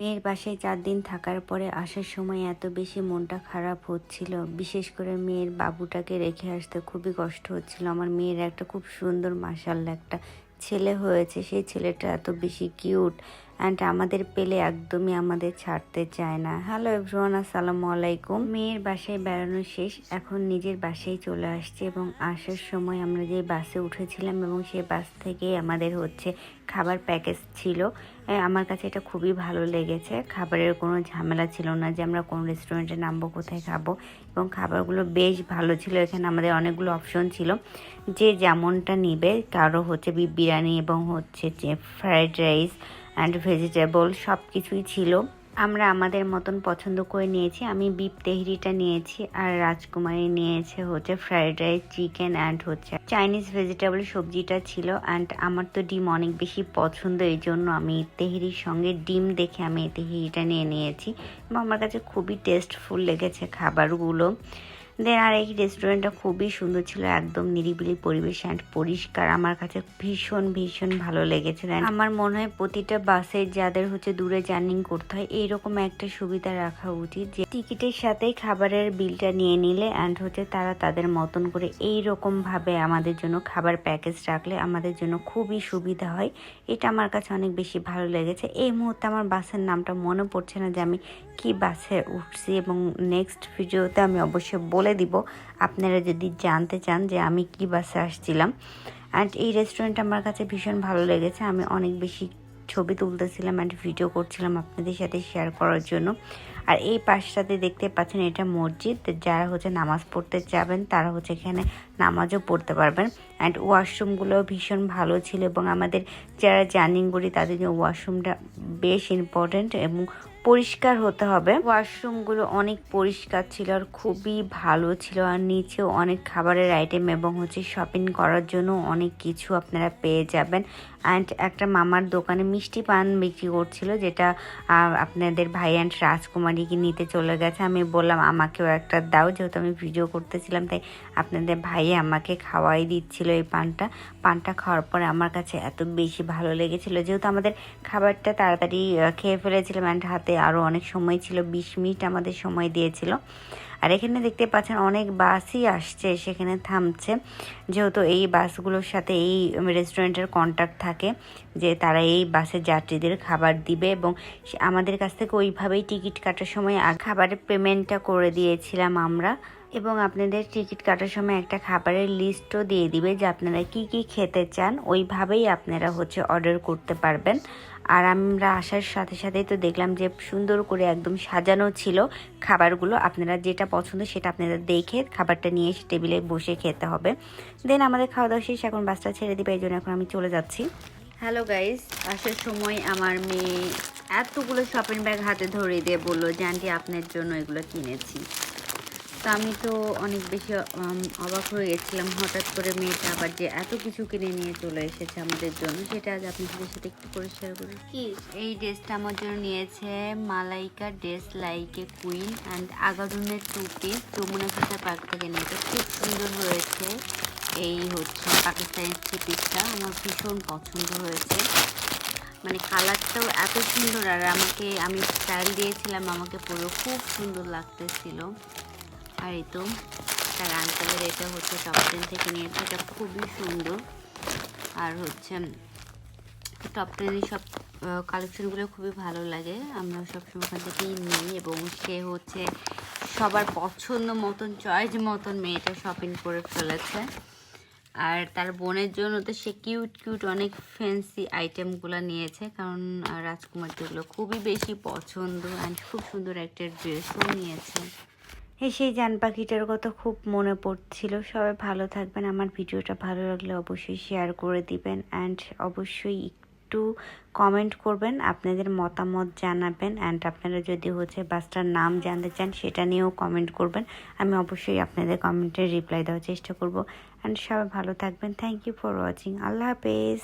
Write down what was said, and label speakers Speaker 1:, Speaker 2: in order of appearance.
Speaker 1: মেয়ের বাসায় 4 দিন থাকার পরে আসার সময় এত বেশি মনটা খারাপ হচ্ছিল। বিশেষ করে মেয়ের বাবুটাকে রেখে আসতে খুবই কষ্ট হচ্ছিল। আমার মেয়ের একটা খুব সুন্দর মাশাআল্লাহ একটা ছেলে হয়েছে। সেই ছেলেটা এত বেশি কিউট অ্যান্ড আমাদের পেলে একদমই আমাদের ছাড়তে চায় না। হ্যালো এভরিওয়ান, আসসালামু আলাইকুম। মেয়ের বাসায় বেড়ানো শেষ, এখন নিজের বাসায় চলে আসছে এবং আসার সময় আমরা যে বাসে উঠেছিলাম এবং সেই বাস থেকে আমাদের খাবার প্যাকেজ ছিল। আমার কাছে এটা খুবই ভালো লেগেছে। খাবারের কোনো ঝামেলা ছিল না যে আমরা কোন রেস্টুরেন্টে নামবো, কোথায় খাবো, এবং খাবারগুলো বেশ ভালো ছিল। এখানে আমাদের অনেকগুলো অপশন ছিল, যে যেমনটা নিবে। কারো বিফ বিরিয়ানি এবং যে ফ্রাইড রাইস অ্যান্ড ভেজিটেবল সব কিছুই ছিল। আমরা আমাদের মতন পছন্দ করে নিয়েছি। আমি বিফ তেহরিটা নিয়েছি আর রাজকুমারী নিয়েছে fried rice, chicken and Chinese vegetable সবজিটা ছিল। অ্যান্ড আমার তো ডিম অনেক বেশি পছন্দ, এই জন্য আমি তেহরির সঙ্গে ডিম দেখে আমি তেহরিটা নিয়ে নিয়েছি এবং আমার কাছে খুবই টেস্টফুল লেগেছে খাবারগুলো। আর এই রেস্টুরেন্টটা খুবই সুন্দর ছিল, একদম নিরিবিলি পরিবেশ অ্যান্ড পরিষ্কার। আমার কাছে ভীষণ ভীষণ ভালো লেগেছে। আমার মনে হয় প্রতিটা বাসে যাদের দূরে জার্নি করতে হয় এইরকম একটা সুবিধা রাখা উচিত, যে টিকিটের সাথেই খাবারের বিলটা নিয়ে নিলে অ্যান্ড তারা তাদের মতন করে এইরকম ভাবে আমাদের জন্য খাবার প্যাকেজ রাখলে আমাদের জন্য খুবই সুবিধা হয়। এটা আমার কাছে অনেক বেশি ভালো লেগেছে। এই মুহূর্তে আমার বাসের নামটা মনে পড়ছে না যে আমি কি বাসে উঠছি, এবং নেক্সট ভিডিওতে আমি অবশ্যই বলে দিব আপনারা যদি জানতে চান যে আমি কি বাসে আসছিলাম। অ্যান্ড এই রেস্টুরেন্টটা আমার কাছে ভীষণ ভালো লেগেছে। আমি অনেক বেশি ছবি তুলতেছিলাম অ্যান্ড ভিডিও করছিলাম আপনাদের সাথে শেয়ার করার জন্য। আর এই পাশটাতে দেখতে পাচ্ছেন এটা মসজিদ। যারা নামাজ পড়তে যাবেন তারা এখানে নামাজও পড়তে পারবেন। অ্যান্ড ওয়াশরুমগুলো ভীষণ ভালো ছিল, এবং আমাদের যারা জার্নি করি তাদের জন্য ওয়াশরুমটা বেশ ইম্পর্ট্যান্ট এবং পরিষ্কার হতে হবে। ওয়াশরুমগুলো অনেক পরিষ্কার ছিল আর খুবই ভালো ছিল। আর নিচেও অনেক খাবারের আইটেম এবং শপিং করার জন্য অনেক কিছু আপনারা পেয়ে যাবেন। অ্যান্ড একটা মামার দোকানে মিষ্টি পান বিক্রি করছিল, যেটা আপনাদের ভাই অ্যান্ড রাজকুমারীকে নিতে চলে গেছে। আমি বললাম আমাকেও একটা দাও, যেহেতু আমি ভিডিও করতেছিলাম তাই আপনাদের ভাই আমাকে খাওয়াই দিচ্ছিল এই পানটা খাওয়ার পরে আমার কাছে এত বেশি ভালো লেগেছিল। যেহেতু আমাদের খাবারটা তাড়াতাড়ি খেয়ে ফেলেছিলাম অ্যান্ড হাতে আরও অনেক সময় ছিল, 20 মিনিট আমাদের সময় দিয়েছিল। আর এখানে দেখতে পাচ্ছেন অনেক বাসই আসছে, সেখানে থামছে, যেহেতু এই বাসগুলোর সাথে এই রেস্টুরেন্টের কন্ট্যাক্ট থাকে যে তারা এই বাসের যাত্রীদের খাবার দিবে, এবং আমাদের কাছ থেকে ওইভাবেই টিকিট কাটার সময় খাবারের পেমেন্টটা করে দিয়েছিলাম আমরা। এবং আপনাদের টিকিট কাটার সময় একটা খাবারের লিস্টও দিয়ে দিবে যে আপনারা কি কি খেতে চান, ওইভাবেই আপনারা অর্ডার করতে পারবেন। আর আমরা আসার সাথে সাথেই তো দেখলাম যে সুন্দর করে একদম সাজানো ছিল খাবারগুলো। আপনারা যেটা পছন্দ সেটা আপনারা দেখে খাবারটা নিয়ে এসে টেবিলে বসে খেতে হবে। দেন আমাদের খাওয়া দাওয়া শেষ, এখন বাসটা ছেড়ে দিবে, এই জন্য এখন আমি চলে যাচ্ছি। হ্যালো গাইস, আসার সময় আমার মেয়ে এতগুলো শপিং ব্যাগ হাতে ধরে দিয়ে বললো যে আন্টি আপনার জন্য এগুলো কিনেছি। তো আমি তো অনেক বেশি অবাক হয়ে গেছিলাম, হঠাৎ করে মেয়েটা আবার যে এত কিছু কিনে নিয়ে চলে এসেছে আমাদের জন্য, সেটা আজ আপনাদের সাথে একটু করে শেয়ার করি। কি এই ড্রেসটা আমার জন্য নিয়েছে Malaika dress like a queen and আগারুনের 2 পিস যমুনা ফিচার পার্ক থেকে নিয়েছে। খুব সুন্দর হয়েছে। এই পাকিস্তানি 3 পিসটা আমার ভীষণ পছন্দ হয়েছে, মানে কালারটাও এত সুন্দর। আর আমি স্টাইল দিয়েছিলাম, আমাকে পুরো খুব সুন্দর লাগতেছিল। আর এই তো তার আঙ্কেলের এটা টপ 10 থেকে নিয়েছে, এটা খুবই সুন্দর। আর টপ 10 সব কালেকশনগুলো খুবই ভালো লাগে, আমরা সবসময় ওখান থেকেই নিই। এবং সে সবার পছন্দ মতন চয়েস মতন মেয়েটা শপিং করে ফেলেছে। আর তার বোনের জন্য তো সে কিউট অনেক ফ্যান্সি আইটেমগুলো নিয়েছে, কারণ রাজকুমারীগুলো খুবই বেশি পছন্দ। অ্যান্ড খুব সুন্দর একটা ড্রেসও নিয়েছে। সেই জান পাখিটার কথা খুব মনে পড়ছিল। সবাই ভালো থাকবেন। আমার ভিডিওটা ভালো লাগলে অবশ্যই শেয়ার করে দিবেন অ্যান্ড অবশ্যই একটু কমেন্ট করবেন, আপনাদের মতামত জানাবেন। অ্যান্ড আপনারা যদি বাসটার নাম জানতে চান সেটা নিয়েও কমেন্ট করবেন, আমি অবশ্যই আপনাদের কমেন্টের রিপ্লাই দেওয়ার চেষ্টা করব। অ্যান্ড সবাই ভালো থাকবেন। Thank you for watching. আল্লাহ হাফেজ।